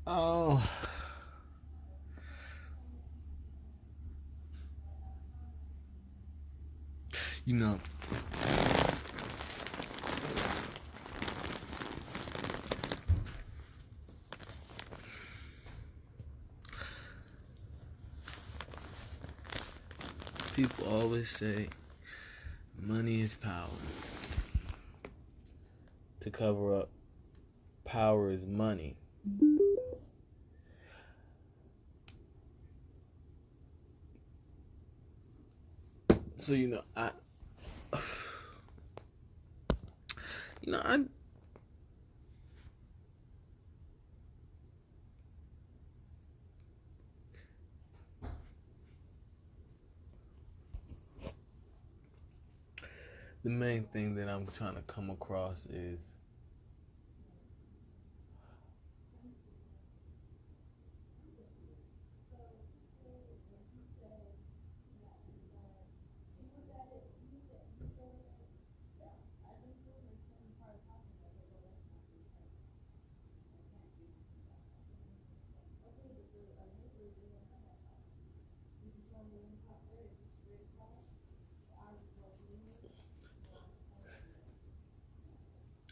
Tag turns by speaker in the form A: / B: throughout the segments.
A: Oh, you know, people always say money is power. To cover up, power is money. So I the main thing that I'm trying to come across is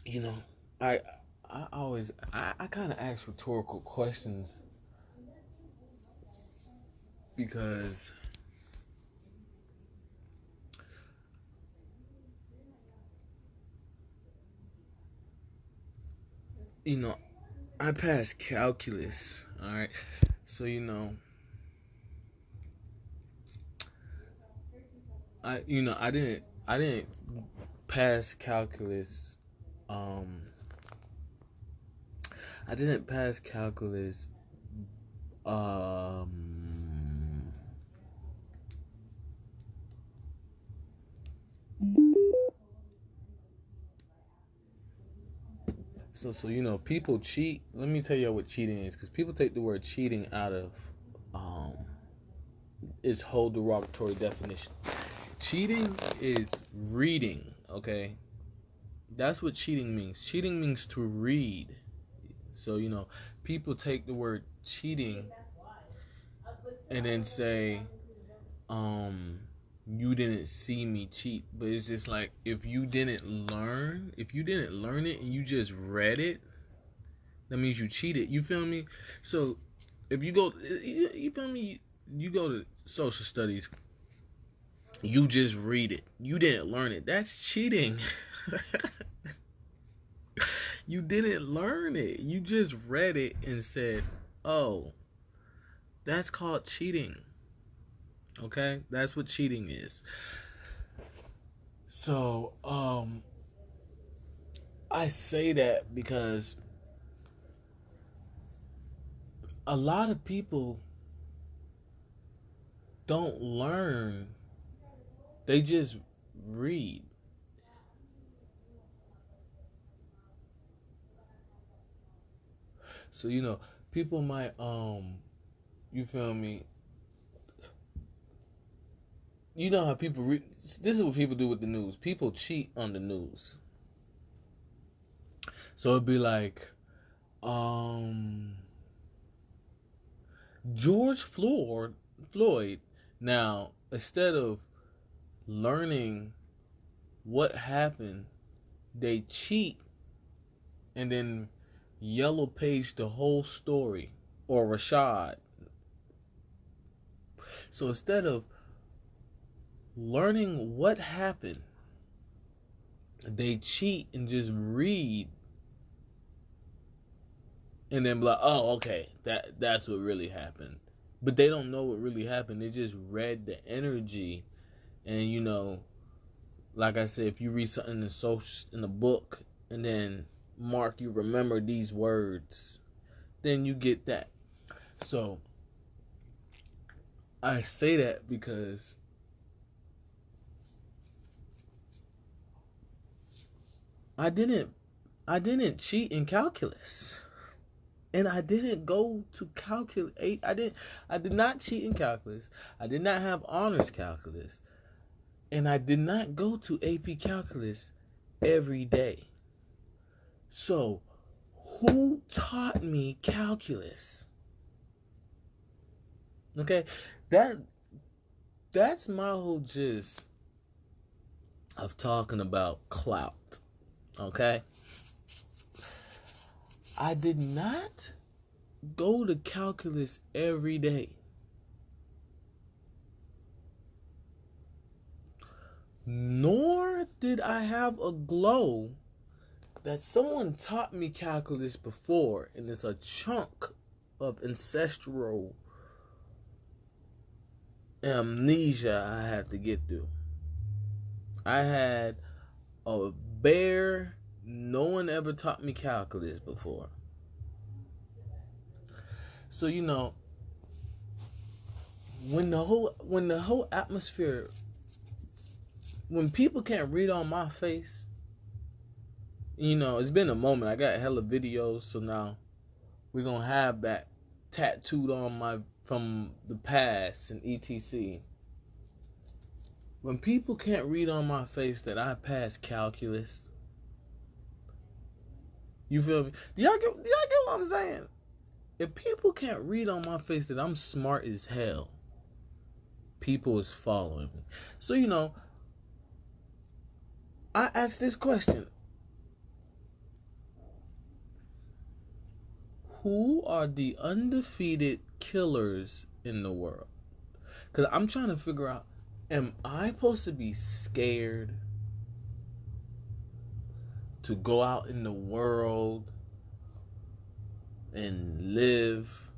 A: you know, I I kind of ask rhetorical questions because you know I passed calculus. All right, so I didn't pass calculus. Um, I didn't pass calculus. Um, so people cheat. Let me tell you what cheating is, because people take the word cheating out of um its whole derogatory definition. Cheating is reading. Okay, that's what cheating means. Cheating means to read. So people take the word cheating and then say, you didn't see me cheat. But it's just like, if you didn't learn it and you just read it, that means you cheated. You feel me? So if you feel me, you go to social studies, you just read it, you didn't learn it, that's cheating. You didn't learn it, you just read it and said, oh, that's called cheating. Okay, that's what cheating is. So I say that because a lot of people don't learn, they just read. So people might you feel me, you know how people this is what people do with the news. People cheat on the news. So it'd be like, um George Floyd. Now, instead of learning what happened, they cheat and then yellow page the whole story, or Rashad. So instead of learning what happened, they cheat and just read and then be like, oh, okay, that's what really happened. But they don't know what really happened. They just read the energy. And like I said, if you read something in a book and then Mark, you remember these words, then you get that. So I say that because I didn't cheat in calculus. And I didn't go to calculate. I did not cheat in calculus. I did not have honors calculus. And I did not go to AP calculus every day. So, who taught me calculus? Okay? That's my whole gist of talking about clout. Okay? I did not go to calculus every day. Nor did I have a glow that someone taught me calculus before, and it's a chunk of ancestral amnesia I had to get through. I had a bare, no one ever taught me calculus before. So, you know, when the whole atmosphere, when people can't read on my face, you know, it's been a moment. I got hella videos, so now we're gonna have that tattooed on from the past and etc. When people can't read on my face that I passed calculus, you feel me? Do y'all get what I'm saying? If people can't read on my face that I'm smart as hell, people is following me. So, you know, I asked this question. Who are the undefeated killers in the world? Because I'm trying to figure out, am I supposed to be scared to go out in the world and live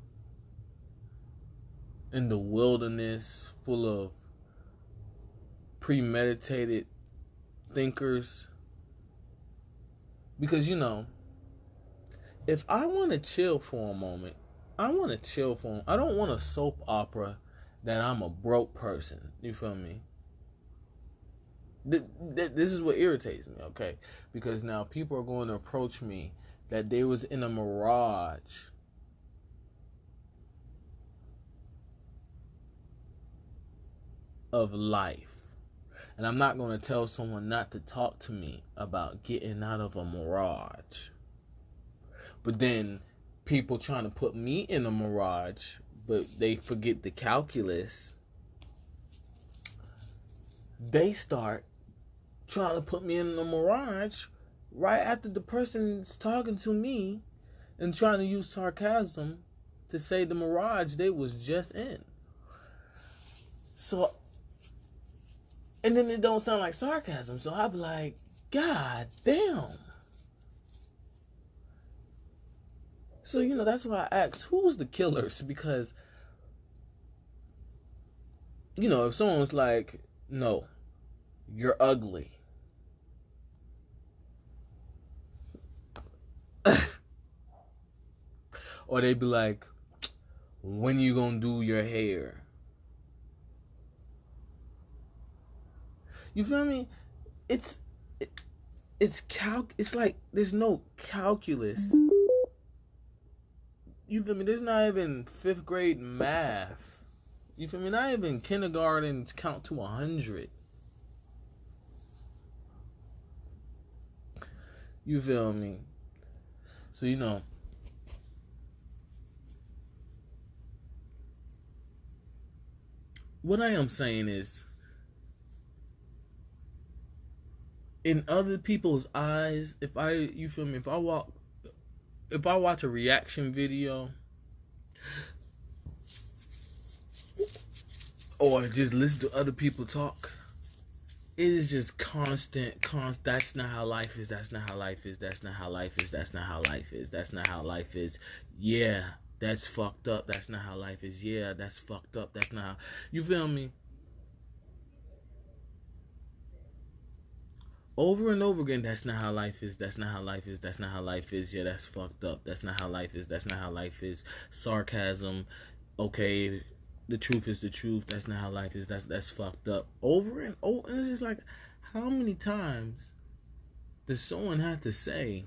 A: in the wilderness full of premeditated thinkers? Because, you know, if I want to chill for a moment, I want to chill for I don't want a soap opera that I'm a broke person. You feel me? This is what irritates me, okay? Because now people are going to approach me that they was in a mirage of life. And I'm not going to tell someone not to talk to me about getting out of a mirage. But then people trying to put me in a mirage, but they forget the calculus. They start trying to put me in a mirage right after the person's talking to me and trying to use sarcasm to say the mirage they was just in. So, and then it don't sound like sarcasm. So I be like, God damn. So, you know, that's why I asked, who's the killers? Because, you know, if someone's like, no, you're ugly. Or they be like, when you gonna do your hair? You feel me? It's like there's no calculus. You feel me? There's not even 5th grade math. You feel me? Not even kindergarten count to 100. You feel me? So, you know, what I am saying is, in other people's eyes, if I watch a reaction video or just listen to other people talk, it is just constant. That's not how life is. That's not how life is. That's not how life is. That's not how life is. That's not how life is. Yeah, that's fucked up. That's not how life is. Yeah, that's fucked up. That's not how. You feel me? Over and over again, that's not how life is. That's not how life is. That's not how life is. Yeah, that's fucked up. That's not how life is. That's not how life is. Sarcasm. Okay, the truth is the truth. That's not how life is. That's fucked up. Over and over. And it's just like, how many times Does someone have to say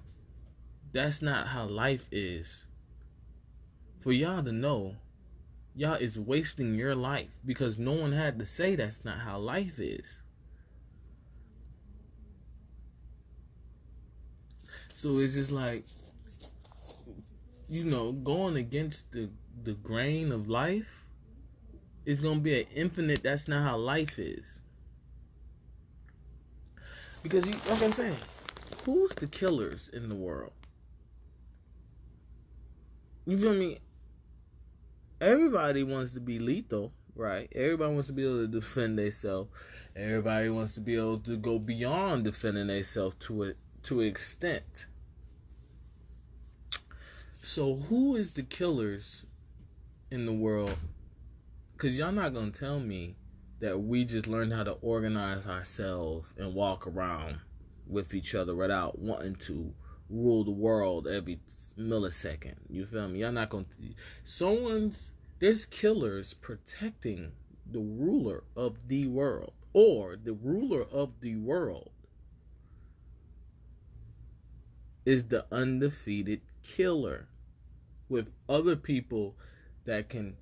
A: that's not how life is for y'all to know y'all is wasting your life because no one had to say that's not how life is? So it's just like, going against the grain of life is gonna be an infinite that's not how life is. Because like I'm saying, who's the killers in the world? You feel me? Everybody wants to be lethal, right? Everybody wants to be able to defend themselves. Everybody wants to be able to go beyond defending themselves to an extent. So who is the killers in the world? Because y'all not going to tell me that we just learned how to organize ourselves and walk around with each other without wanting to rule the world every millisecond. You feel me? Y'all not going to... There's killers protecting the ruler of the world. Or the ruler of the world is the undefeated killer. With other people that can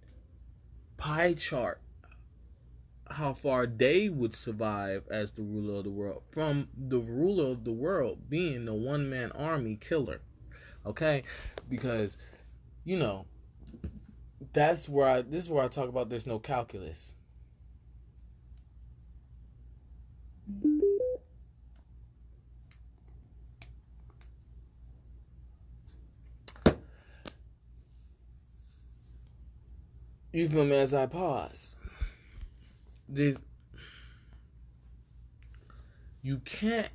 A: pie chart how far they would survive as the ruler of the world, from the ruler of the world being the one-man army killer. Okay? Because, this is where I talk about there's no calculus. You feel me? As I pause, you can't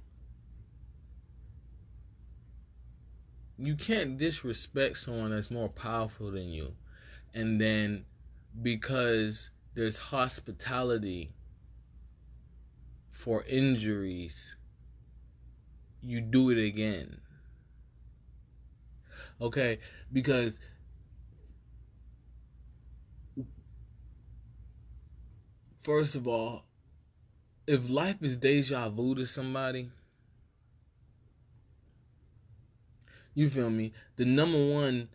A: disrespect someone that's more powerful than you, and then because there's hospitality for injuries, you do it again. Okay? Because first of all, if life is deja vu to somebody, you feel me? The number one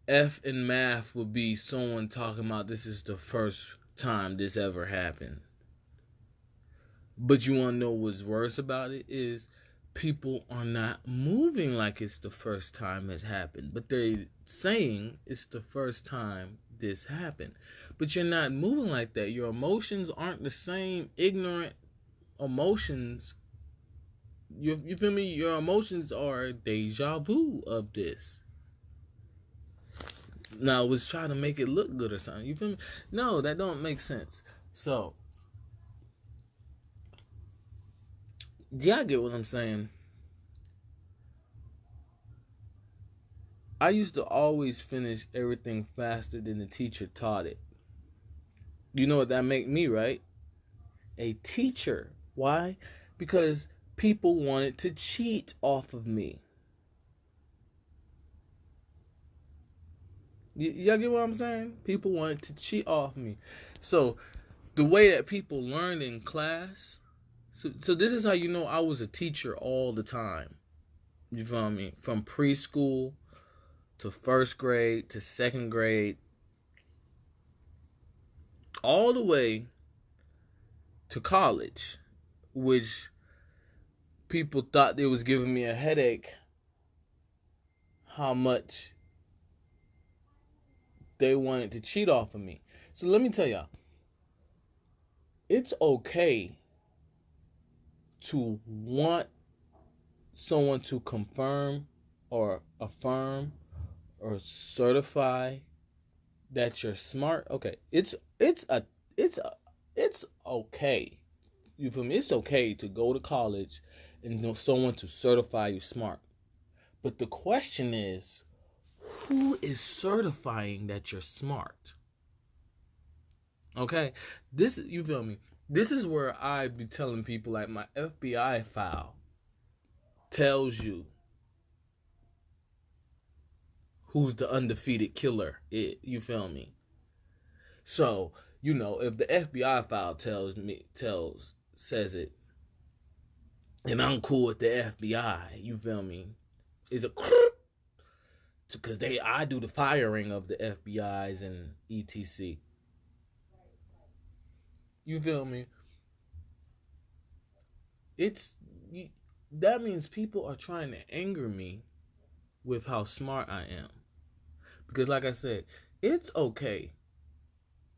A: F in math would be someone talking about this is the first time this ever happened. But you want to know what's worse about it is people are not moving like it's the first time it happened. But they're saying it's the first time this happened. But you're not moving like that. Your emotions aren't the same ignorant emotions. You feel me? Your emotions are deja vu of this. Now, I was trying to make it look good or something. You feel me? No, that don't make sense. So, do y'all get what I'm saying? I used to always finish everything faster than the teacher taught it. You know what that make me, right? A teacher. Why? Because people wanted to cheat off of me. Y'all get what I'm saying? People wanted to cheat off me. So, the way that people learn in class... So this is how you know I was a teacher all the time. You feel me? From preschool to first grade to second grade, all the way to college, which people thought they was giving me a headache how much they wanted to cheat off of me. So let me tell y'all, it's okay to want someone to confirm or affirm or certify that you're smart. Okay, it's okay. You feel me? It's okay to go to college and know someone to certify you smart. But the question is, who is certifying that you're smart? Okay, you feel me? This is where I be telling people, like, my FBI file tells you who's the undefeated killer. You feel me? So, if the FBI file says it, and I'm cool with the FBI. You feel me? Is a because I do the firing of the FBI's and etc. You feel me? It's that means people are trying to anger me with how smart I am. Because like I said, it's okay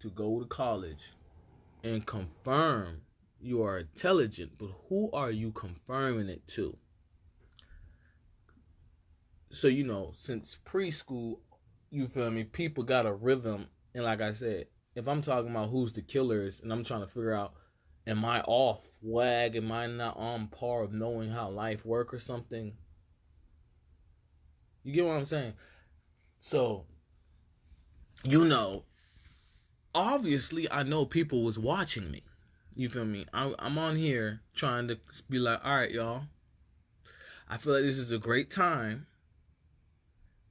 A: to go to college and confirm you are intelligent, but who are you confirming it to? So, since preschool, you feel me, people got a rhythm. And like I said, if I'm talking about who's the killers and I'm trying to figure out, am I off wag? Am I not on par of knowing how life work or something? You get what I'm saying? So, obviously I know people was watching me. You feel me? I'm on here trying to be like, all right, y'all. I feel like this is a great time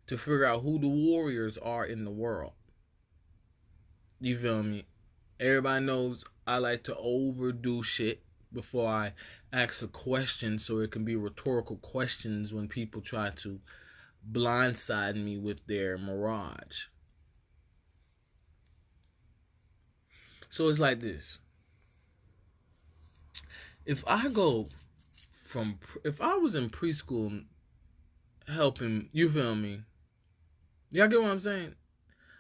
A: to figure out who the warriors are in the world. You feel me? Everybody knows I like to overdo shit before I ask a question, so it can be rhetorical questions when people try to blindside me with their mirage. So it's like this. If I was in preschool helping, you feel me? Y'all get what I'm saying?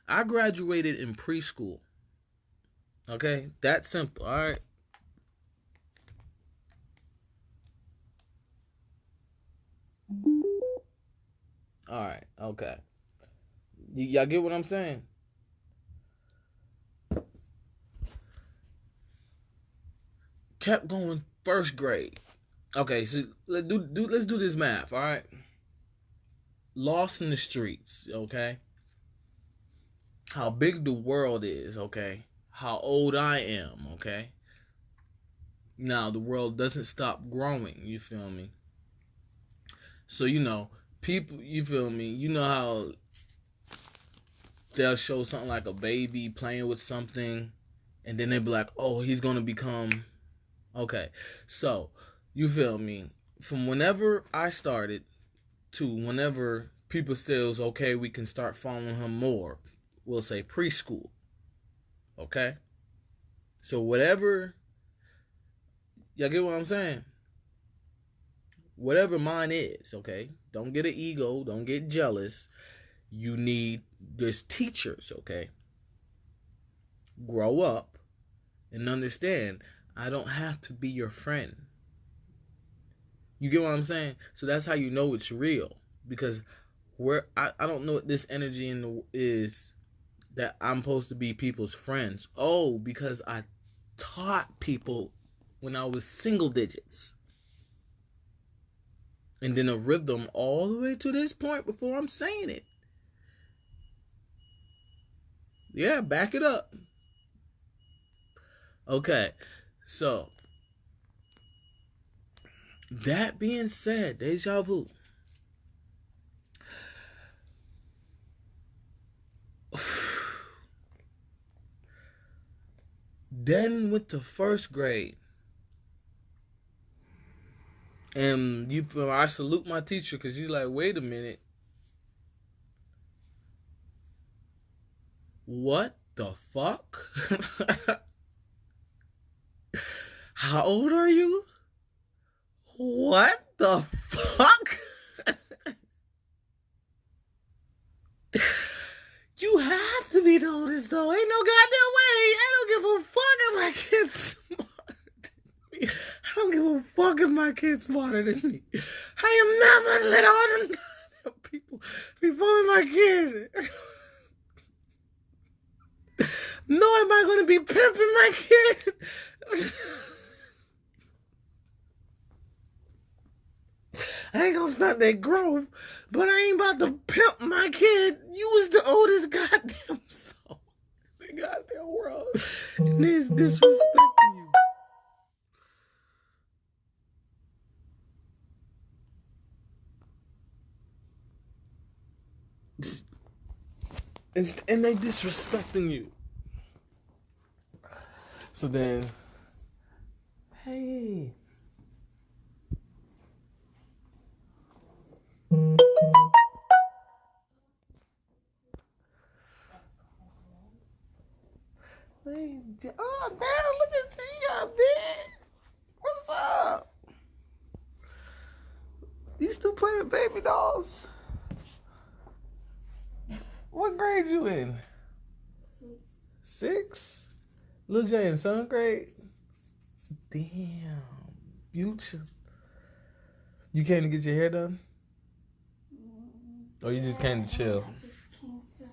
A: I graduated in preschool. Okay? That simple, alright? Alright, okay. Y'all get what I'm saying? Kept going first grade. Okay, so let's do this math, alright? Lost in the streets, okay? How big the world is, okay? How old I am, okay? Now, the world doesn't stop growing, you feel me? So, people, you feel me? You know how they'll show something like a baby playing with something, and then they'll be like, oh, he's going to become... Okay, so, you feel me? From whenever I started to whenever people says, okay, we can start following him more, we'll say preschool. Okay? So whatever, y'all get what I'm saying? Whatever mine is, okay? Don't get an ego. Don't get jealous. You need, there's teachers, okay? Grow up and understand, I don't have to be your friend. You get what I'm saying? So that's how you know it's real. Because I don't know what this energy is that I'm supposed to be people's friends. Oh, because I taught people when I was single digits. And then a rhythm all the way to this point before I'm saying it. Yeah, back it up. Okay, so that being said, deja vu. Then went to first grade. And I salute my teacher because she's like, wait a minute. What the fuck? How old are you? What the fuck? You have to be the oldest though. Ain't no goddamn way. I don't give a fuck if my kid's smarter than me. I don't give a fuck if my kid's smarter than me. I am not gonna let all them goddamn people before my kid. Nor am I gonna be pimping my kid. I ain't gonna start that growth, but I ain't about to pimp my kid. You was the oldest goddamn soul in the goddamn world. And it's disrespecting you. And they disrespecting you. So then, hey, Oh, damn, look at you, man. What's up? You still playing baby dolls? What grade you in? 6? Lil J in 7th grade? Damn. You came to get your hair done? Or you just came to chill?
B: I just came to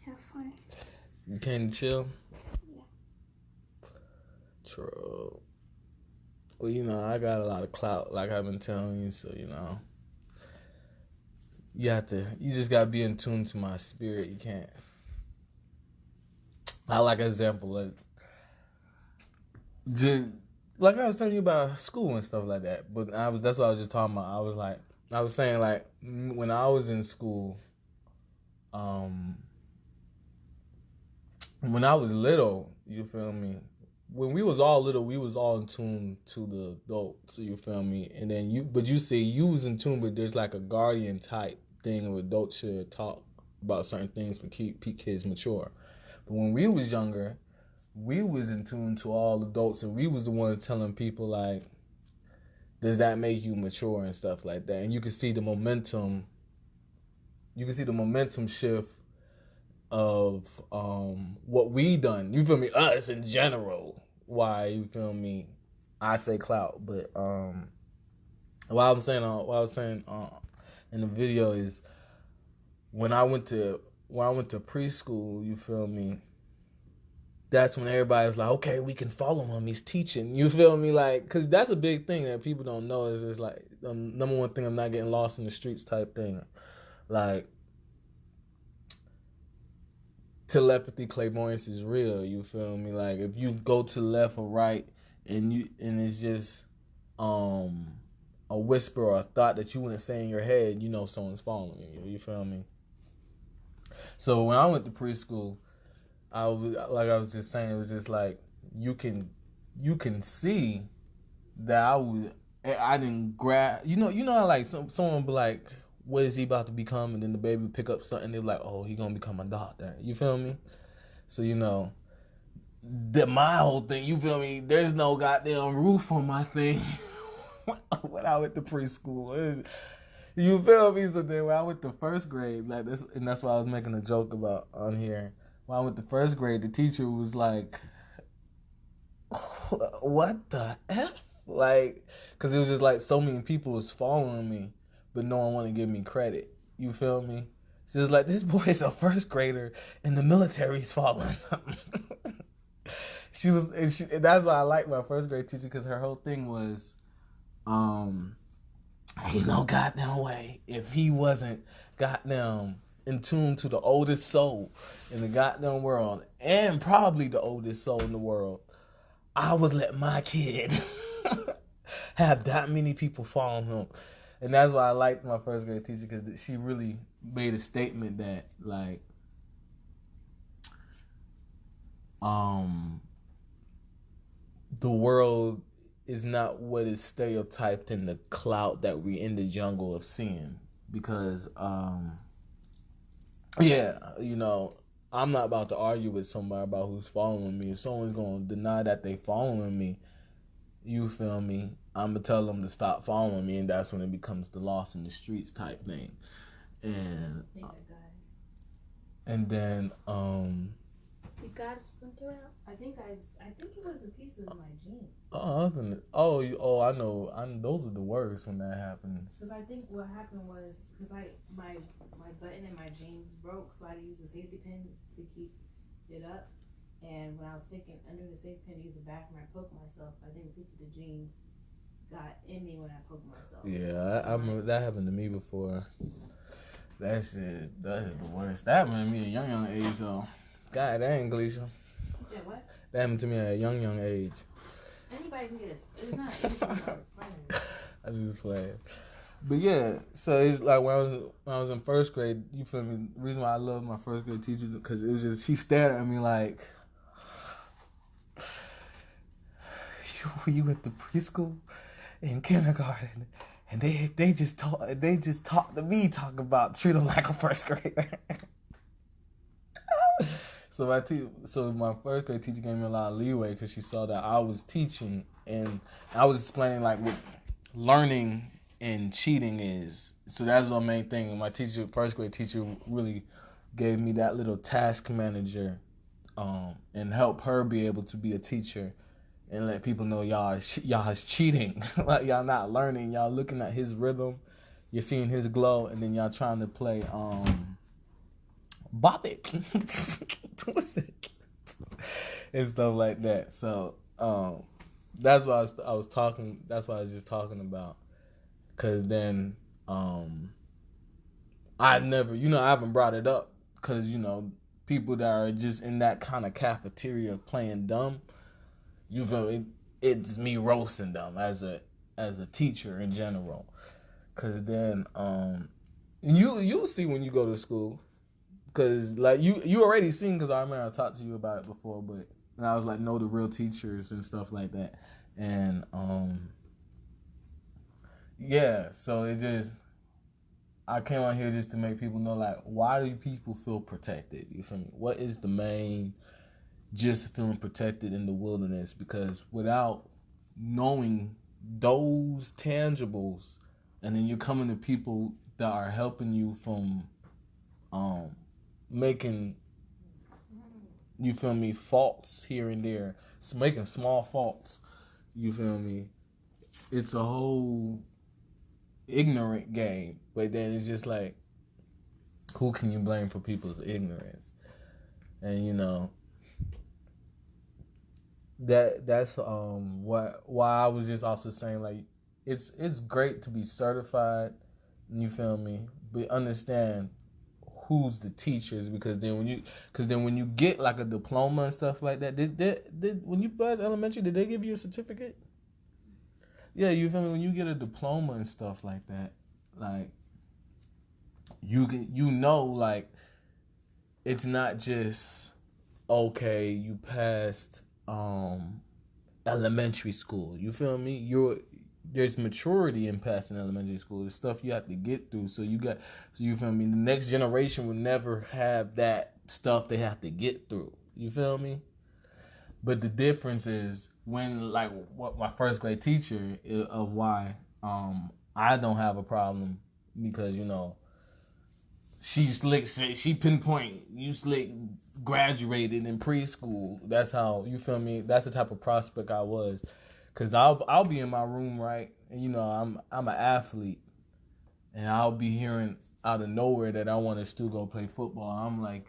B: have fun.
A: You came to chill?
B: Yeah.
A: True. Well, you know, I got a lot of clout, like I've been telling you, so, you know. You just gotta be in tune to my spirit. You can't. I like an example, like I was telling you about school and stuff like that. But that's what I was just talking about. I was saying like when I was in school, when I was little, you feel me? When we was all little, we was all in tune to the adults, you feel me? And then you say you was in tune, but there's like a guardian type thing where adults should talk about certain things to keep kids mature. But when we was younger, we was in tune to all adults, and we was the ones telling people like, does that make you mature and stuff like that? And you can see the momentum. You can see the momentum shift of what we done. You feel me? Us in general. Why, you feel me? I say clout, but what I was saying in the video is when I went to preschool, you feel me? That's when everybody's like, okay, we can follow him. He's teaching. You feel me? Like, because that's a big thing that people don't know is just like the number one thing, I'm not getting lost in the streets type thing. Like, telepathy, clairvoyance is real. You feel me? Like, if you go to the left or right and it's just a whisper or a thought that you wouldn't say in your head, you know someone's following you. You feel me? So when I went to preschool, I was just saying, it was just like you can see that I didn't grab. You know how like someone be like, what is he about to become? And then the baby would pick up something. They're like, oh, he gonna become a doctor. You feel me? So you know, my whole thing. You feel me? There's no goddamn roof on my thing. When I went to preschool, you feel me? So then when I went to first grade, like this, and that's why I was making a joke about on here. When I went to first grade, the teacher was like, what the F? Like, because it was just like so many people was following me, but no one wanted to give me credit. You feel me? So it's like, this boy is a first grader and the military's following him. And that's why I like my first grade teacher, because her whole thing was, ain't no goddamn way if he wasn't goddamn in tune to the oldest soul in the goddamn world, and probably the oldest soul in the world, I would let my kid have that many people follow him. And that's why I liked my first grade teacher, because she really made a statement that like the world is not what is stereotyped in the clout that we in the jungle of seeing. Because yeah, you know, I'm not about to argue with somebody about who's following me. If someone's going to deny that they following me, you feel me, I'm going to tell them to stop following me, and that's when it becomes the lost in the streets type thing. And then
B: You got a splinter out? I think it was a piece of my jeans.
A: I know. Those are the worst when that happens.
B: Because I think what happened was my button in my jeans broke, so I had to use a safety pin to keep it up. And when I was taking under the safety pin to use the bathroom, I poked myself. I think a piece of the jeans got in me when I poked myself.
A: Yeah, I remember that happened to me before. That is the worst. That happened to me at a young age though. God dang, Gleisha.
B: You said what?
A: That happened to me at a young age.
B: Anybody can get it. It's not anything I was playing.
A: I just playing. But yeah, so it's like when I was in first grade, you feel me? The reason why I love my first grade teacher, because it was just, she stared at me like, you went to preschool and kindergarten, and they just talk to me, talk about treat them like a first grader. So my first grade teacher gave me a lot of leeway because she saw that I was teaching and I was explaining like what learning and cheating is. So that's the main thing. And my teacher, first grade teacher, really gave me that little task manager, and help her be able to be a teacher and let people know y'all is cheating. Like y'all not learning. Y'all looking at his rhythm, you're seeing his glow, and then y'all trying to play bop it. What's it? And stuff like that. So that's what I was talking. That's what I was just talking about. Cause then I never, I haven't brought it up because people that are just in that kind of cafeteria of playing dumb. You feel me? It's me roasting them as a teacher in general. Cause then you'll see when you go to school. Cause like you already seen, cause I remember I talked to you about it before, but and I was like know the real teachers and stuff like that. And yeah, so it just I came on here just to make people know like why do people feel protected? You feel me? What is the main just feeling protected in the wilderness? Because without knowing those tangibles, and then you're coming to people that are helping you from making, you feel me, faults here and there, making small faults, you feel me, it's a whole ignorant game. But then it's just like, who can you blame for people's ignorance? And that's why I was just also saying like it's great to be certified, you feel me, but understand who's the teachers, because then when you get like a diploma and stuff like that, did when you pass elementary, did they give you a certificate? Yeah, you feel me, when you get a diploma and stuff like that, like you like it's not just okay, you passed elementary school. You feel me? There's maturity in passing elementary school. There's stuff you have to get through. So you feel me? The next generation will never have that stuff they have to get through. You feel me? But the difference is when like what my first grade teacher of why I don't have a problem, because she pinpoint you slick graduated in preschool. That's how, you feel me, that's the type of prospect I was. Cause I'll be in my room, right, and I'm an athlete, and I'll be hearing out of nowhere that I want to still go play football. I'm like,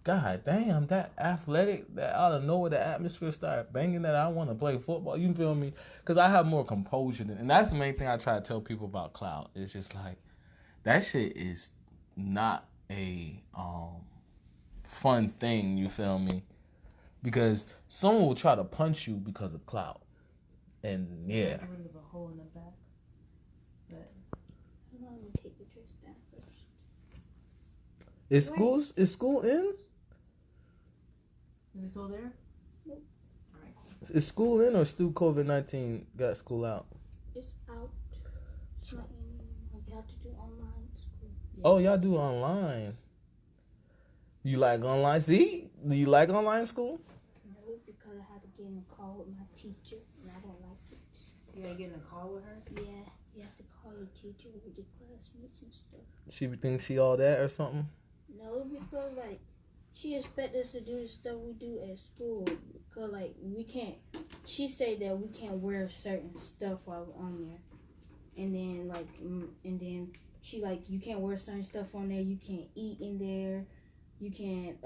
A: God damn, that athletic, that out of nowhere the atmosphere started banging that I want to play football. You feel me? Cause I have more composure and that's the main thing I try to tell people about clout. It's just like that shit is not a fun thing, you feel me? Because someone will try to punch you because of clout. And yeah.
B: I leave a hole in the back. But
C: I'm gonna take the dress down first.
A: Is school in?
B: Is it still there?
C: Nope.
B: Alright, cool.
A: Is school in or still COVID-19 got school out?
C: It's out. It's not in anymore. You have to do online school.
B: Yeah.
A: Oh, y'all do online. You like online? See? Do you like online school?
C: No, because I had to get in a call with my teacher, and I don't like it.
B: You gotta get in a call with her?
C: Yeah, you have to call your teacher with your classmates and stuff.
A: She thinks she all that or something?
C: No, because like she expect us to do the stuff we do at school. Cause like we can't. She said that we can't wear certain stuff while we're on there, and then she like you can't wear certain stuff on there. You can't eat in there. You can't.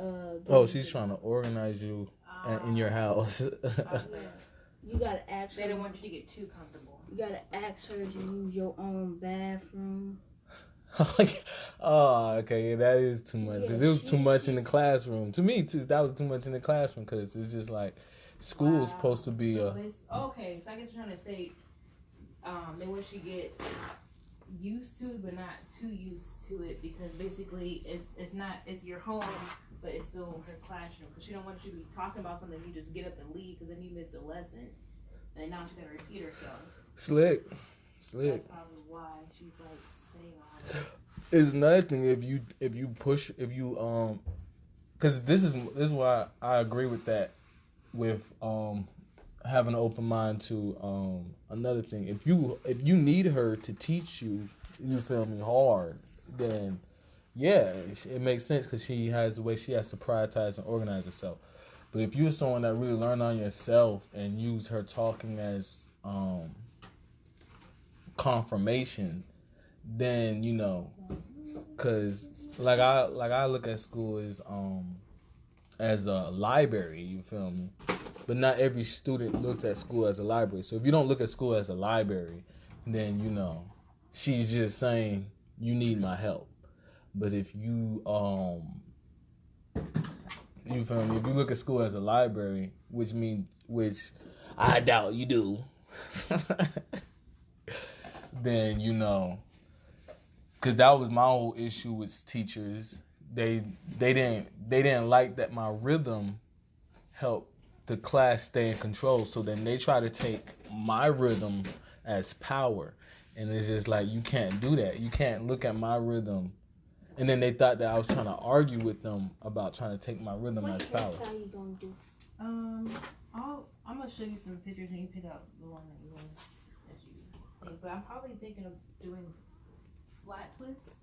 A: She's trying to organize you in your house.
C: You gotta ask.
B: They don't want you to get too comfortable.
C: You gotta ask her to use your own bathroom.
A: Oh, okay, that is too much, because
C: Yeah,
A: it was too much in the classroom. To me, too, that was too much in the classroom, because it's just like school is supposed to be
B: so okay, so I guess you're trying to say they want you to get used to but not too used to it, because basically it's your home but it's still her classroom, because she don't want you to be talking about something you just get up and leave because then you missed a lesson and now she's gonna repeat herself.
A: Slick.
B: So that's probably why she's like saying all that.
A: It's another thing if you because this is why I agree with that. With having an open mind to another thing. If you need her to teach you, you feel me, hard, then yeah, it makes sense because she has the way she has to prioritize and organize herself. But if you're someone that really learn on yourself and use her talking as confirmation, then because I look at school as a library. You feel me? But not every student looks at school as a library. So if you don't look at school as a library, then she's just saying you need my help. But if you feel me? If you look at school as a library, which I doubt you do, then because that was my whole issue with teachers. They didn't like that my rhythm helped the class stay in control. So then they try to take my rhythm as power, and it's just like you can't do that. You can't look at my rhythm. And then they thought that I was trying to argue with them about trying to take my rhythm as power.
C: What hairstyle you gonna do?
B: I'm gonna show you some pictures and you pick out the one that you think. But I'm probably thinking of doing flat twists.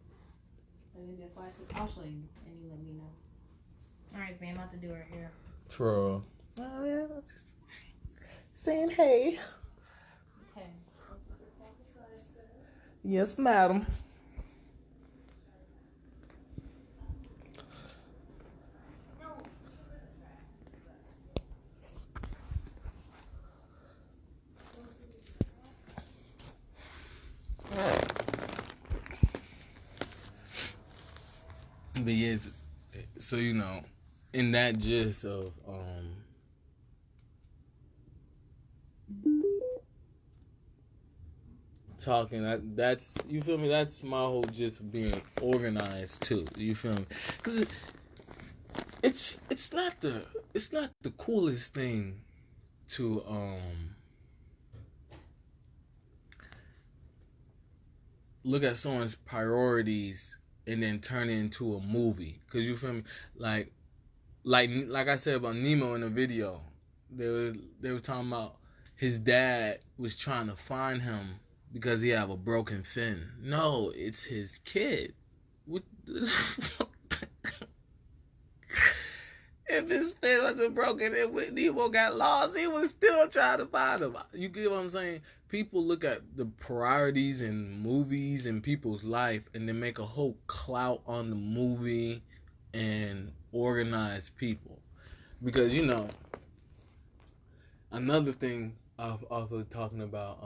B: Like maybe a flat twist. I'll show you and you let me know. All right, man, I'm about to do her hair.
A: True. Oh yeah, just saying hey.
B: Okay.
A: Yes, madam. But yeah, so in that gist of talking, that's you feel me. That's my whole gist of being organized too. You feel me? Because it's not the coolest thing to look at someone's priorities and then turn it into a movie. Cause you feel me, like I said about Nemo in the video, they were talking about his dad was trying to find him because he have a broken fin. No, it's his kid. What? If his fin wasn't broken and Nemo got lost, he was still trying to find him. You get what I'm saying? People look at the priorities in movies and people's life and then make a whole clout on the movie and organize people. Because, another thing I've also talking about,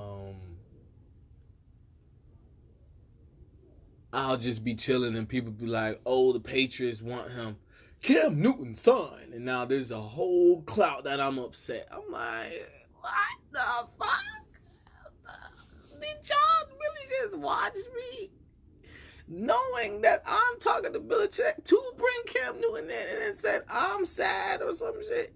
A: I'll just be chilling and people be like, oh, the Patriots want him. Cam Newton's son. And now there's a whole clout that I'm upset. I'm like, what the fuck? Did y'all really just watch me? Knowing that I'm talking to Belichick to bring Cam Newton in and then said I'm sad or some shit.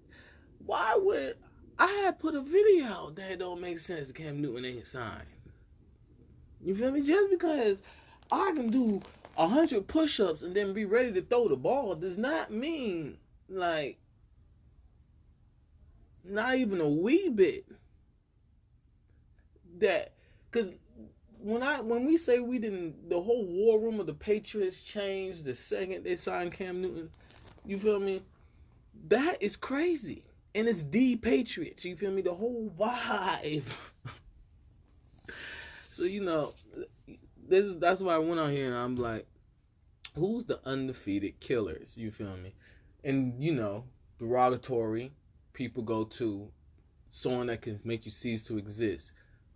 A: Why would I had put a video out that don't make sense? Cam Newton ain't signed. You feel me? Just because I can do 100 push-ups and then be ready to throw the ball does not mean, like, not even a wee bit that, because when we say we didn't, the whole war room of the Patriots changed the second they signed Cam Newton, you feel me? That is crazy. And it's the Patriots, you feel me? The whole vibe. So, that's why I went on here and I'm like, who's the undefeated killers? You feel me? And, derogatory people go to someone that can make you cease to exist.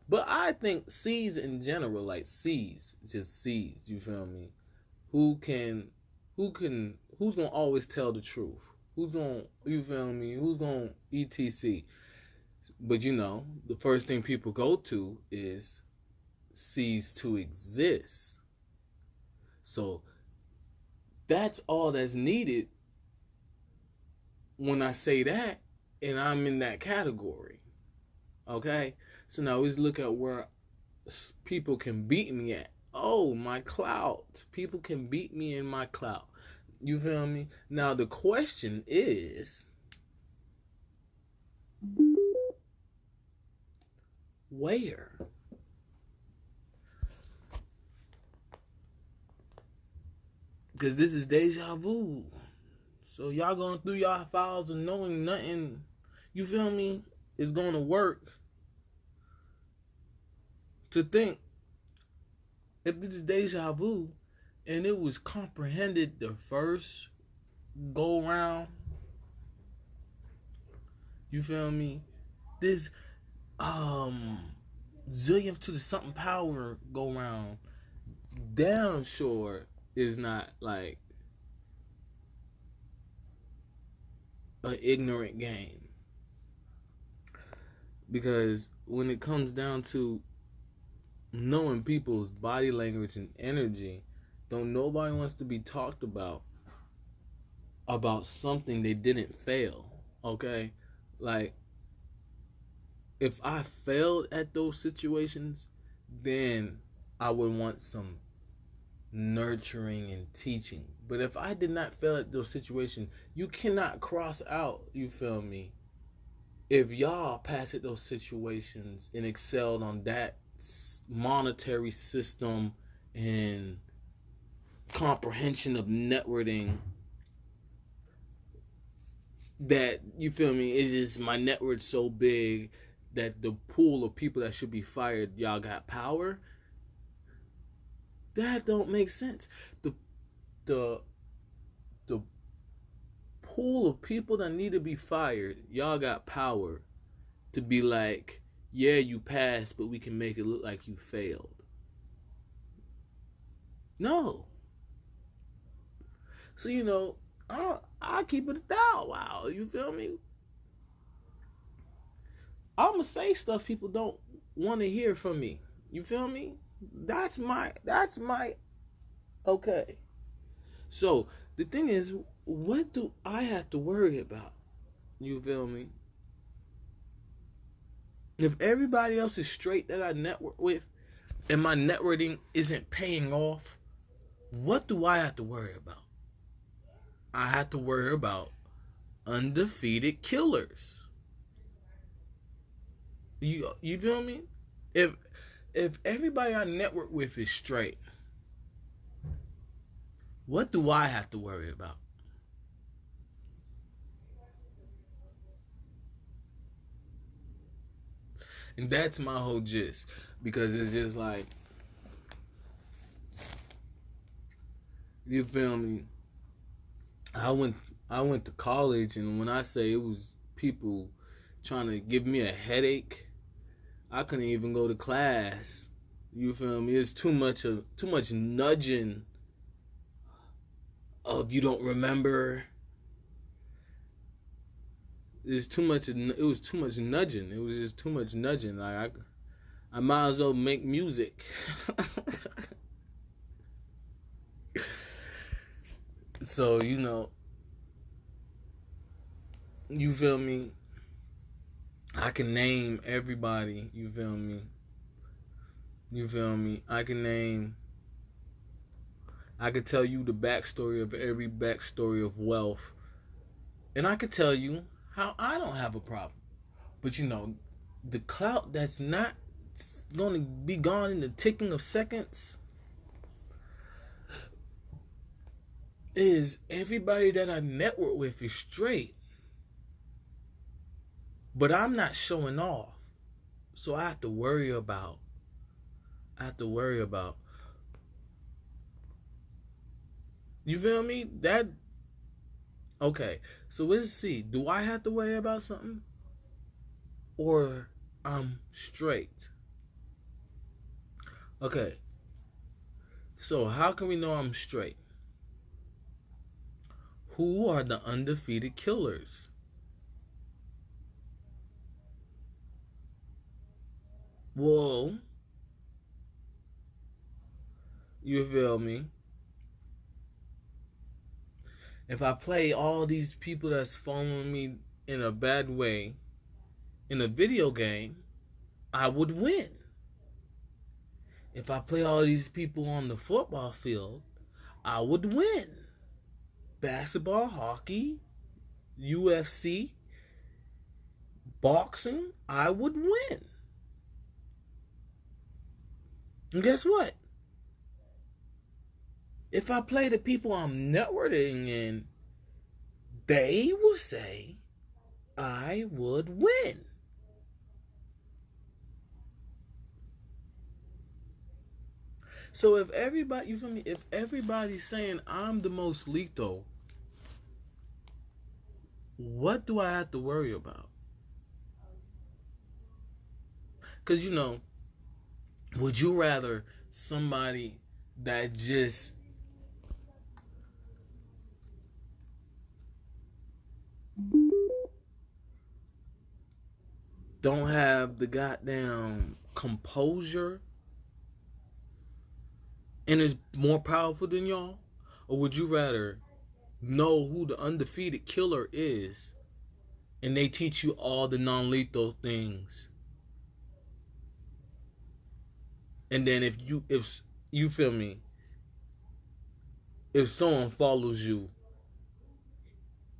A: But I think C's in general, like C's, just C's, you feel me? Who's gonna always tell the truth? Who's gonna, you feel me? Who's gonna etc. But the first thing people go to is cease to exist. So that's all that's needed when I say that, and I'm in that category. Okay? So now let's look at where people can beat me at. Oh, my clout. People can beat me in my clout. You feel me? Now the question is, where? Because this is deja vu. So y'all going through y'all files and knowing nothing, you feel me, is going to work. To think, if this is deja vu, and it was comprehended the first go around, you feel me, this zillion to the something power go round, damn sure is not like an ignorant game. Because when it comes down to knowing people's body language and energy, don't nobody wants to be talked about something they didn't fail. Okay? Like, if I failed at those situations, then I would want some nurturing and teaching. But if I did not fail at those situations, you cannot cross out, you feel me, if y'all passed at those situations and excelled on that monetary system and comprehension of networking, that, you feel me, it's just my network's so big that the pool of people that should be fired, y'all got power. That don't make sense. The pool of people that need to be fired, y'all got power to be like, yeah, you passed, but we can make it look like you failed. No. So, you know, I'll keep it 1,000. Wow, you feel me? I'm gonna say stuff people don't want to hear from me. You feel me? That's my okay. So the thing is, what do I have to worry about? You feel me? If everybody else is straight that I network with, and my networking isn't paying off, what do I have to worry about? I have to worry about undefeated killers. You feel me? If everybody I network with is straight, what do I have to worry about? And that's my whole gist. Because it's just like, you feel me? I went to college, and when I say it was people trying to give me a headache, I couldn't even go to class. You feel me? It's too much nudging of you don't remember. It was too much nudging. It was just too much nudging. Like I might as well make music. So, you know, you feel me? I can name everybody, you feel me? You feel me? I could tell you the backstory of every backstory of wealth. And I could tell you how I don't have a problem. But, you know, the clout that's not going to be gone in the ticking of seconds is everybody that I network with is straight. But I'm not showing off. So I have to worry about. You feel me? That. Okay. So let's see. Do I have to worry about something? Or I'm straight? Okay. So how can we know I'm straight? Who are the undefeated killers? Well, you feel me? If I play all these people that's following me in a bad way in a video game, I would win. If I play all these people on the football field, I would win. basketball, hockey, UFC, boxing, I would win. And guess what? If I play the people I'm networking in, they will say I would win. So if everybody, you feel me? If everybody's saying I'm the most lethal, what do I have to worry about? Because, would you rather somebody that just don't have the goddamn composure and is more powerful than y'all? Or would you rather know who the undefeated killer is and they teach you all the non-lethal things? And then if you feel me, if someone follows you,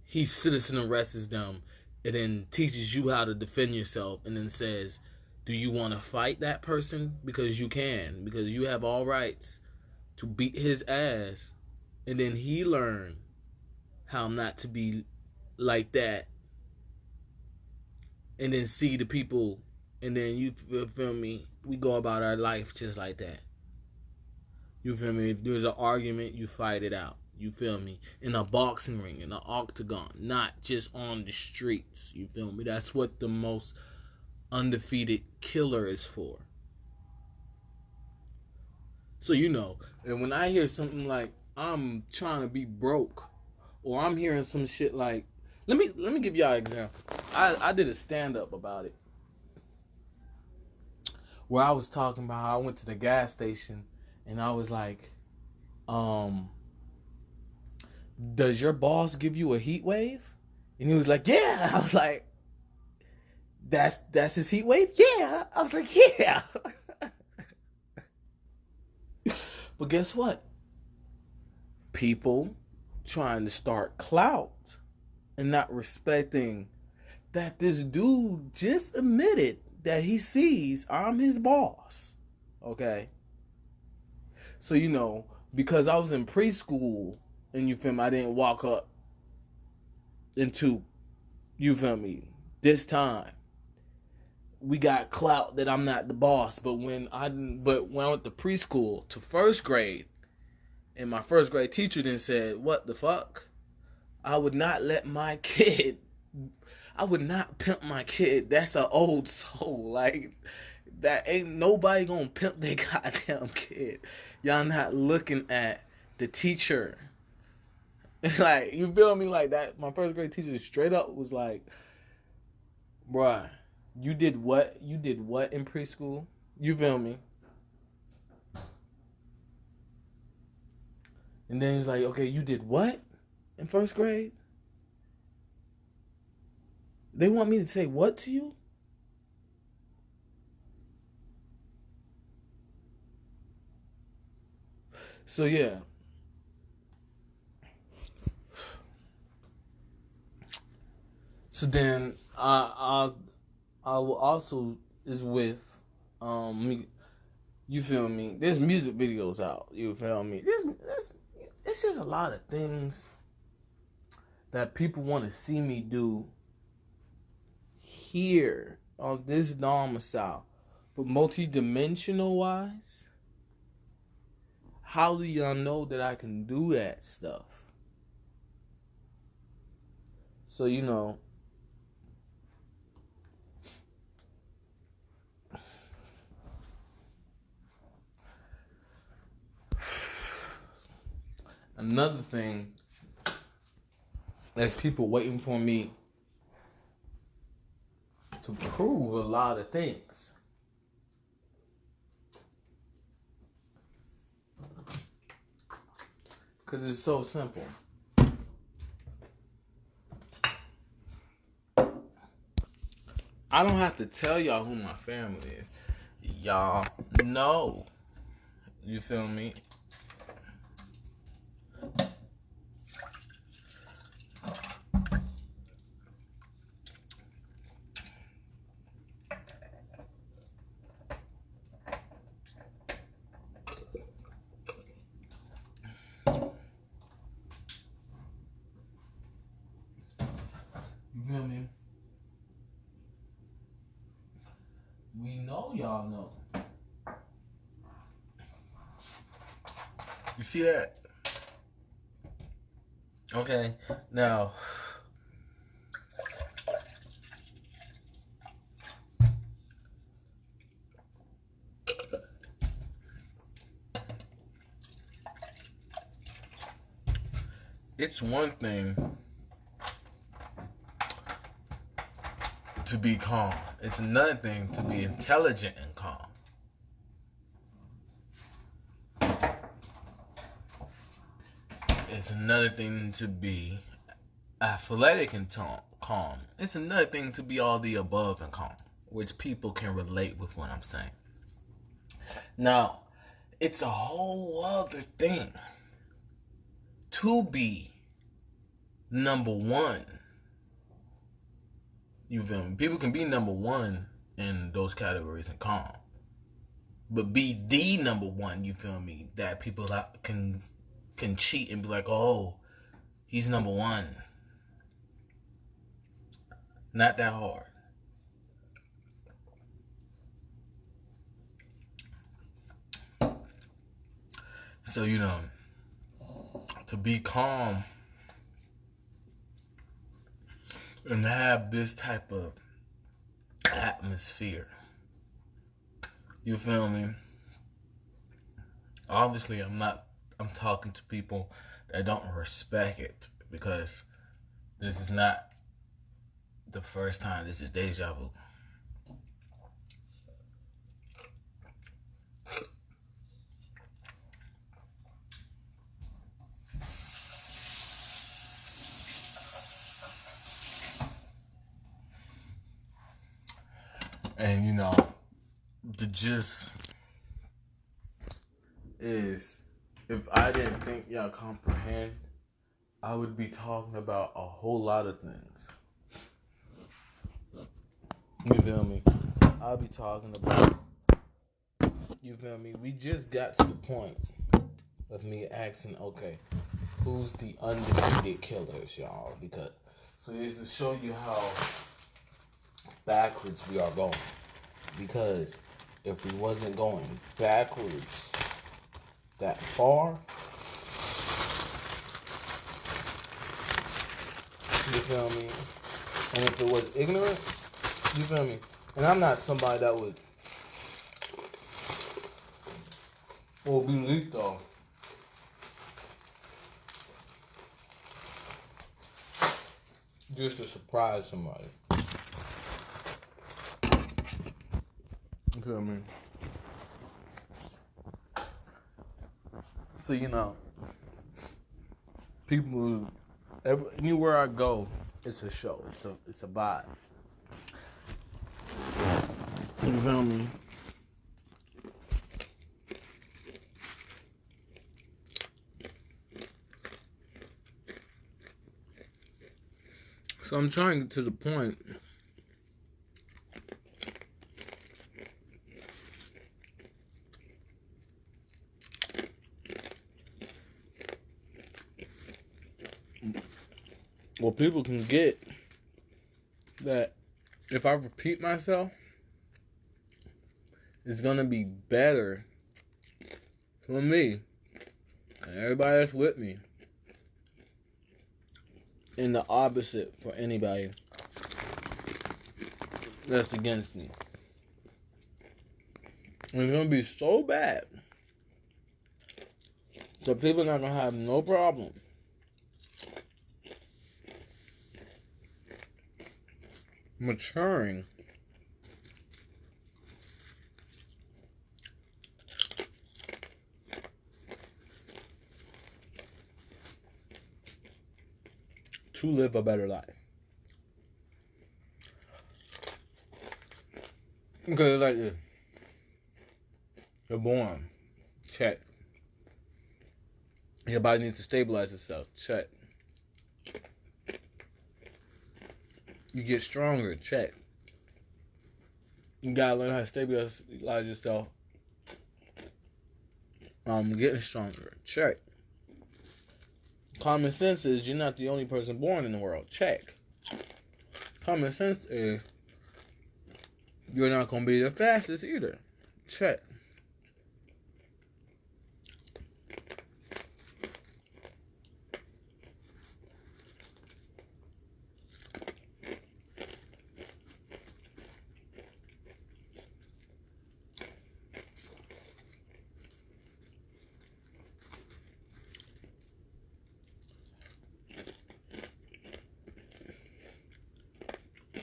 A: he citizen arrests them and then teaches you how to defend yourself and then says, do you want to fight that person? Because you can, because you have all rights to beat his ass. And then he learned how not to be like that. And then see the people, and then you feel me, we go about our life just like that. You feel me? If there's an argument, you fight it out. You feel me? In a boxing ring, in an octagon, not just on the streets. You feel me? That's what the most undefeated killer is for. So and when I hear something like I'm trying to be broke, or I'm hearing some shit like, let me give y'all an example. I did a stand-up about it, where I was talking about how I went to the gas station and I was like, does your boss give you a heat wave? And he was like, yeah. I was like, that's his heat wave? Yeah. I was like, yeah. But guess what? People trying to start clout and not respecting that this dude just admitted that he sees I'm his boss. Okay? So, because I was in preschool and you feel me, I didn't walk up into, you feel me, this time. We got clout that I'm not the boss. But when I went to preschool to first grade, and my first grade teacher then said, what the fuck? I would not pimp my kid. That's an old soul. Like, that ain't nobody gonna pimp their goddamn kid. Y'all not looking at the teacher. Like, you feel me? Like that. My first grade teacher straight up was like, bruh, you did what? You did what in preschool? You feel me? And then he's like, okay, you did what in first grade? They want me to say what to you? So yeah. So then I will also is with me. You feel me? There's music videos out. You feel me? It's just a lot of things that people want to see me do here on this domicile. But multi-dimensional wise, how do y'all know that I can do that stuff? So, another thing, there's people waiting for me to prove a lot of things. Because it's so simple. I don't have to tell y'all who my family is. Y'all know. You feel me? We know y'all know. You see that? Okay, now it's one thing to be calm. It's another thing to be intelligent and calm. It's another thing to be athletic and calm. It's another thing to be all the above and calm, which people can relate with what I'm saying. Now, it's a whole other thing to be number one. You feel me? People can be number one in those categories and calm, but be the number one. You feel me? That people can cheat and be like, oh, he's number one. Not that hard. So, to be calm and have this type of atmosphere, you feel me? Obviously, I'm talking to people that don't respect it, because this is not the first time. This is deja vu. And the gist is, if I didn't think y'all comprehend, I would be talking about a whole lot of things. You feel me? I'll be talking about, you feel me? We just got to the point of me asking, okay, who's the undefeated killers, y'all? Because, so it's to show you how backwards we are going. Because if we wasn't going backwards that far, you feel me? And if it was ignorance, you feel me? And I'm not somebody that would be lethal. Just to surprise somebody. You feel me? So, people, anywhere I go, it's a show. It's a vibe. You feel me? So I'm trying to get to the point. Well, people can get that if I repeat myself, it's gonna be better for me and everybody that's with me, and the opposite for anybody that's against me. And it's gonna be so bad that people are not gonna have no problem maturing to live a better life. Because it's like this. You're born. Check. Your body needs to stabilize itself. Check. You get stronger. Check. You gotta learn how to stabilize yourself. Getting stronger. Check. Common sense is you're not the only person born in the world. Check. Common sense is you're not gonna be the fastest either. Check.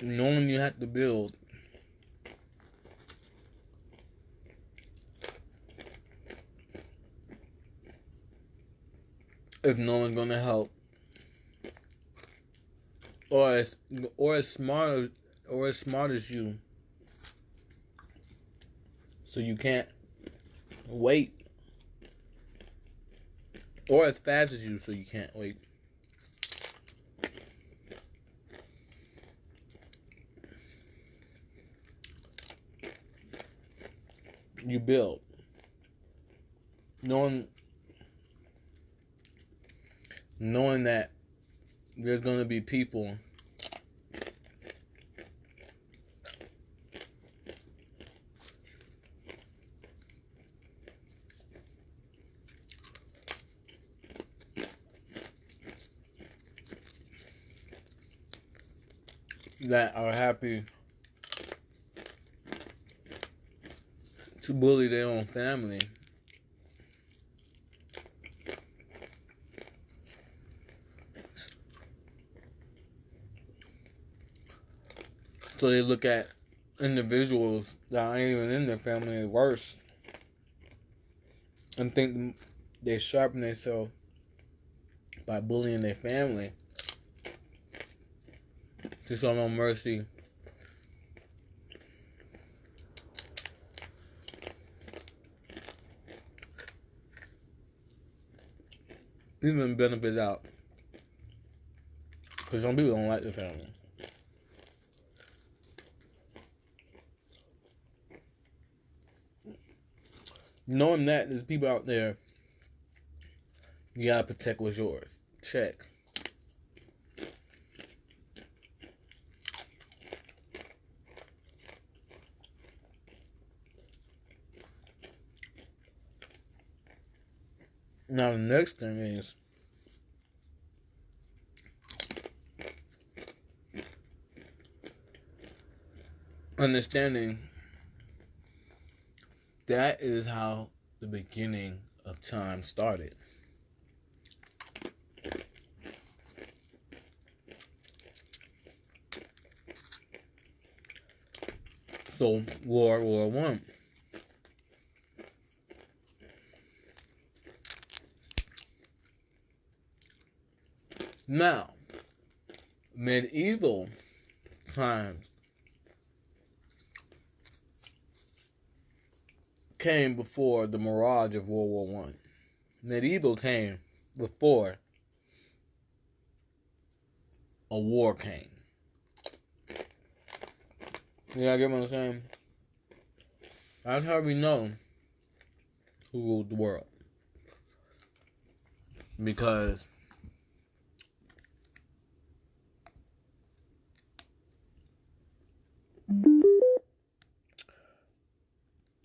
A: Knowing you have to build if no one's gonna help, or as smart as you, so you can't wait, or as fast as you, so you can't wait. You build, knowing that there's gonna be people that are happy to bully their own family. So they look at individuals that aren't even in their family as worse and think they sharpen themselves by bullying their family to show no mercy. Even benefit out. Because some people don't like the family. Knowing that there's people out there, you gotta protect what's yours. Check. Now the next thing is understanding that is how the beginning of time started. So World War One. Now, medieval times came before the mirage of World War One. Medieval came before a war came. You gotta get what I'm saying? That's how we know who ruled the world. Because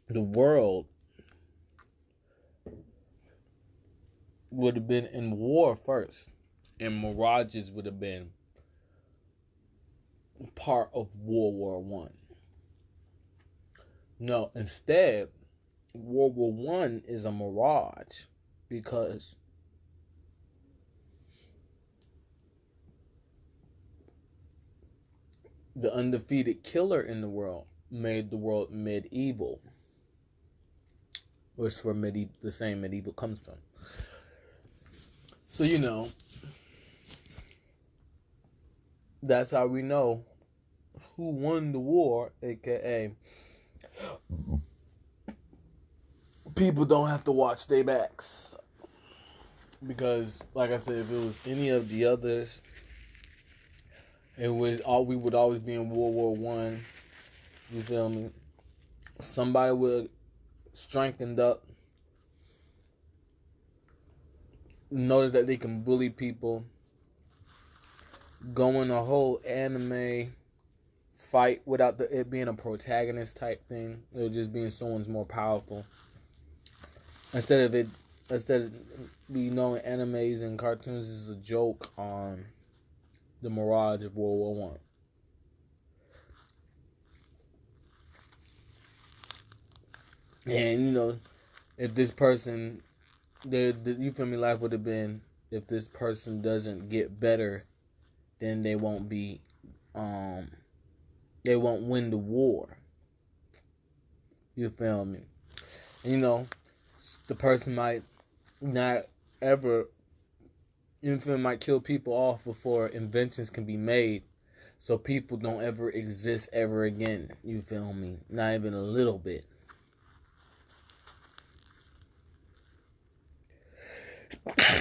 A: the world would have been in war first, and mirages would have been part of World War One. No, instead, World War One is a mirage because the undefeated killer in the world made the world medieval, which is where the same medieval comes from. So, you know, that's how we know who won the war, aka people don't have to watch their backs. Because, like I said, if it was any of the others, we would always be in World War One. You feel me? Somebody would strengthened up, notice that they can bully people, go in a whole anime fight without it being a protagonist type thing. It just being someone's more powerful. Instead of in animes and cartoons is a joke on the mirage of World War One. And if this person, you feel me, life would have been, if this person doesn't get better, then they won't be, they won't win the war. You feel me? And, the person might not ever, you feel me, might kill people off before inventions can be made, so people don't ever exist ever again. You feel me? Not even a little bit.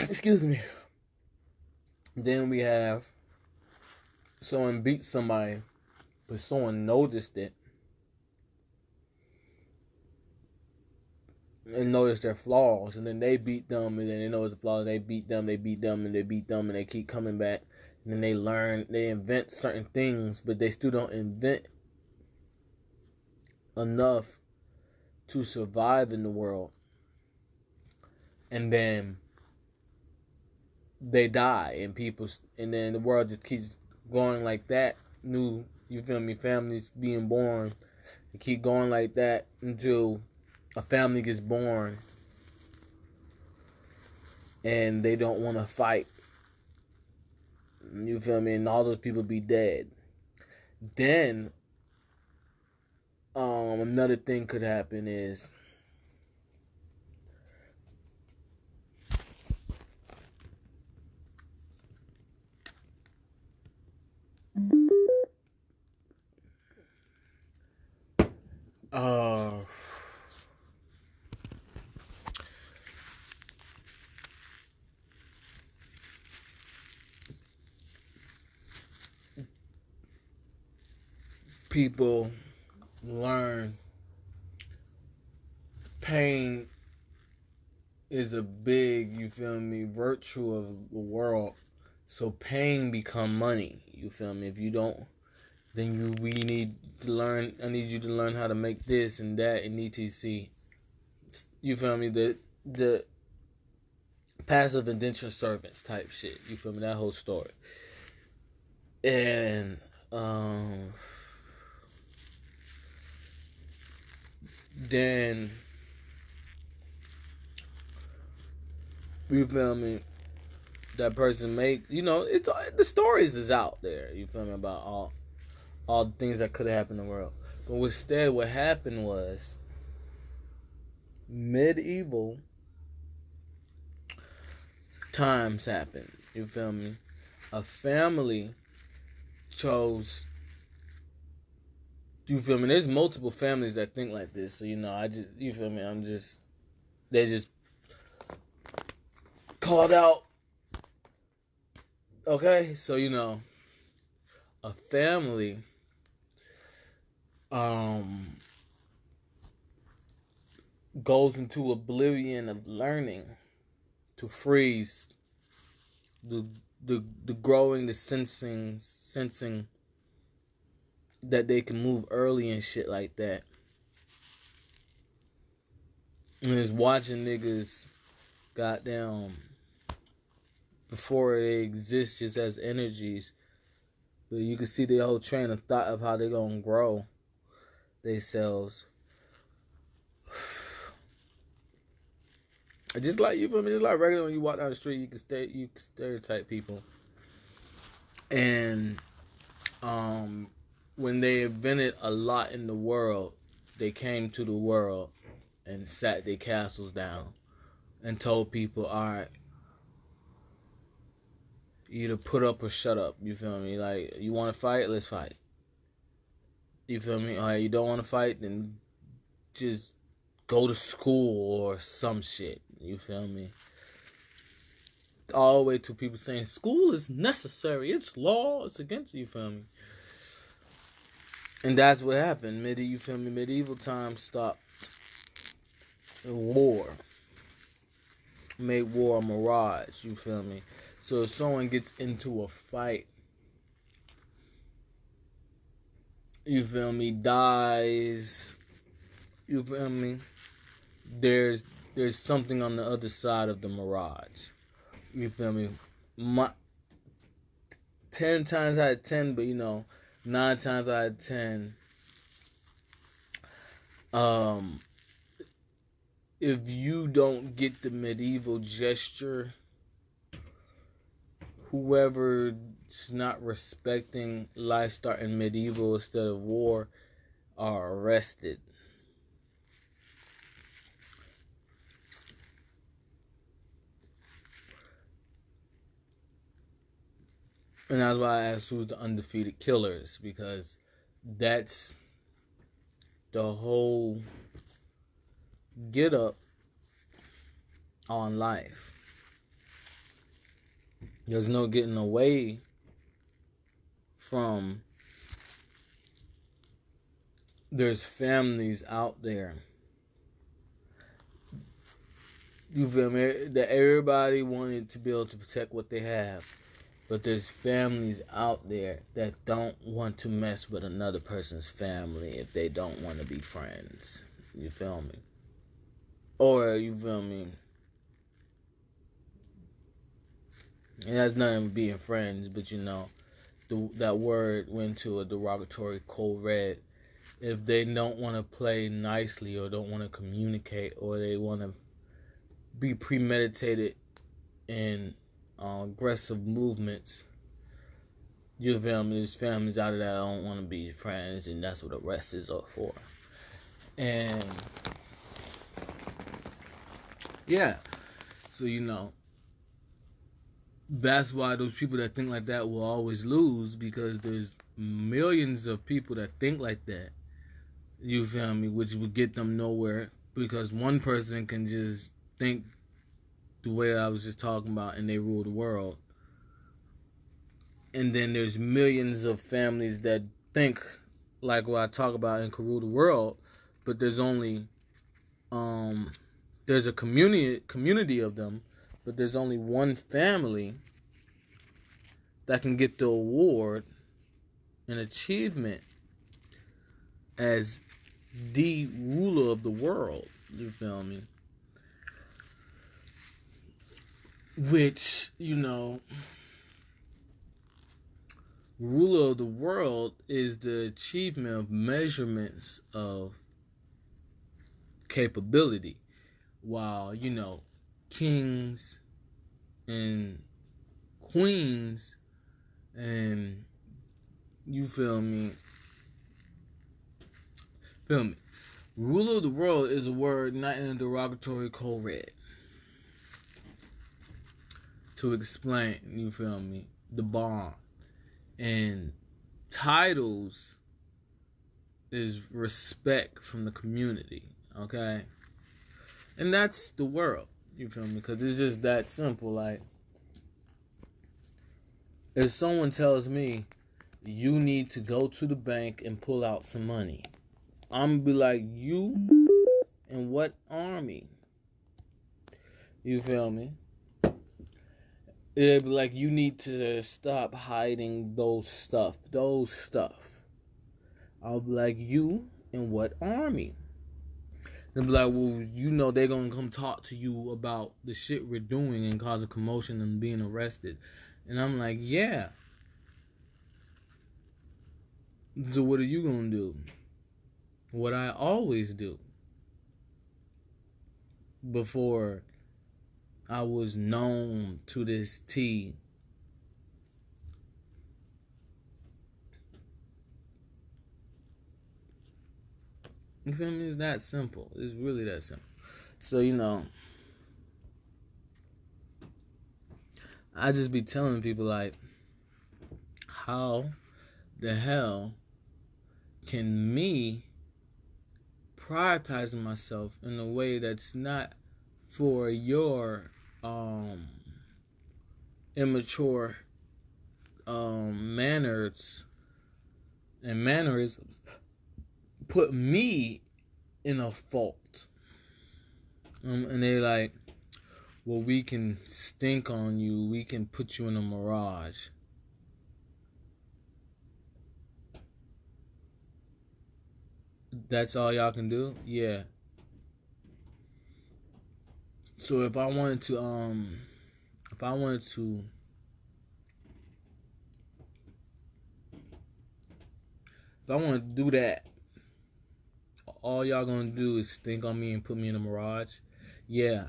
A: Excuse me. Then we have someone beat somebody, but someone noticed it and noticed their flaws, and then they beat them, and then they notice the flaws, they beat them, and they keep coming back, and then they learn, they invent certain things, but they still don't invent enough to survive in the world, and then they die, and then the world just keeps going like that. You feel me? Families being born, and keep going like that until a family gets born, and they don't want to fight. You feel me? And all those people be dead. Then, another thing could happen is, people learn pain is a big, you feel me, virtue of the world. So pain become money. You feel me? If you don't, then we need to learn. I need you to learn how to make this and that and etc. You feel me? The passive indentured servants type shit. You feel me? That whole story. And then you feel me? That person it's the stories is out there. You feel me, about all the things that could have happened in the world. But instead, what happened was medieval times happened. You feel me? A family chose. You feel me? There's multiple families that think like this. So you feel me? They just called out. Okay, so a family goes into oblivion of learning to freeze the growing, the sensing that they can move early and shit like that. And it's watching niggas goddamn before they exist just as energies. But you can see the whole train of thought of how they're gonna grow themselves. Just like, you feel me? Just like regular when you walk down the street, you can stereotype people. And when they invented a lot in the world, they came to the world and sat their castles down and told people, all right, you either put up or shut up. You feel me? Like, you want to fight? Let's fight. You feel me? All right, you don't want to fight? Then just go to school or some shit. You feel me? All the way to people saying school is necessary. It's law. It's against you. Feel me? And that's what happened. You feel me? Medieval times stopped war. Made war a mirage. You feel me? So if someone gets into a fight you feel me, dies, you feel me, there's something on the other side of the mirage. You feel me? 10 times out of 10, but 9 times out of 10, if you don't get the medieval gesture, whoever's not respecting life starting medieval instead of war are arrested. And that's why I asked who's the undefeated killers, because that's the whole get up on life. There's no getting away from, there's families out there, you feel me, that everybody wanted to be able to protect what they have, but there's families out there that don't want to mess with another person's family if they don't want to be friends. You feel me? Or, you feel me, it has nothing with being friends, but that word went to a derogatory code red. If they don't want to play nicely or don't want to communicate or they want to be premeditated in aggressive movements, you feel me, there's families out there that don't want to be friends, and that's what arrests are for. And yeah, so that's why those people that think like that will always lose, because there's millions of people that think like that, you feel me, which would get them nowhere, because one person can just think the way that I was just talking about and they rule the world. And then there's millions of families that think like what I talk about and can rule the world, but there's only there's a community of them, but there's only one family that can get the award and achievement as the ruler of the world. You feel me? Which, ruler of the world is the achievement of measurements of capability. While, kings and queens and, you feel me, ruler of the world is a word not in a derogatory code red. To explain, you feel me, the bond. And titles is respect from the community, okay? And that's the world, you feel me? Because it's just that simple. Like, if someone tells me, you need to go to the bank and pull out some money, I'm going to be like, you and what army? You feel me? It'd be like, you need to stop hiding those stuff. I'll be like, you and what army? They'll be like, well, they're going to come talk to you about the shit we're doing and cause a commotion and being arrested. And I'm like, yeah. So what are you going to do? What I always do. Before I was known to this T. You feel me? It's that simple. It's really that simple. So, I just be telling people, like, how the hell can me prioritizing myself in a way that's not for your immature manners and mannerisms put me in a fault. And they like, well, we can stink on you, we can put you in a mirage. That's all y'all can do? Yeah. So if I wanted to if I wanted to if I want to do that, all y'all gonna do is think on me and put me in a mirage? Yeah.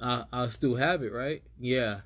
A: I'll still have it, right? Yeah.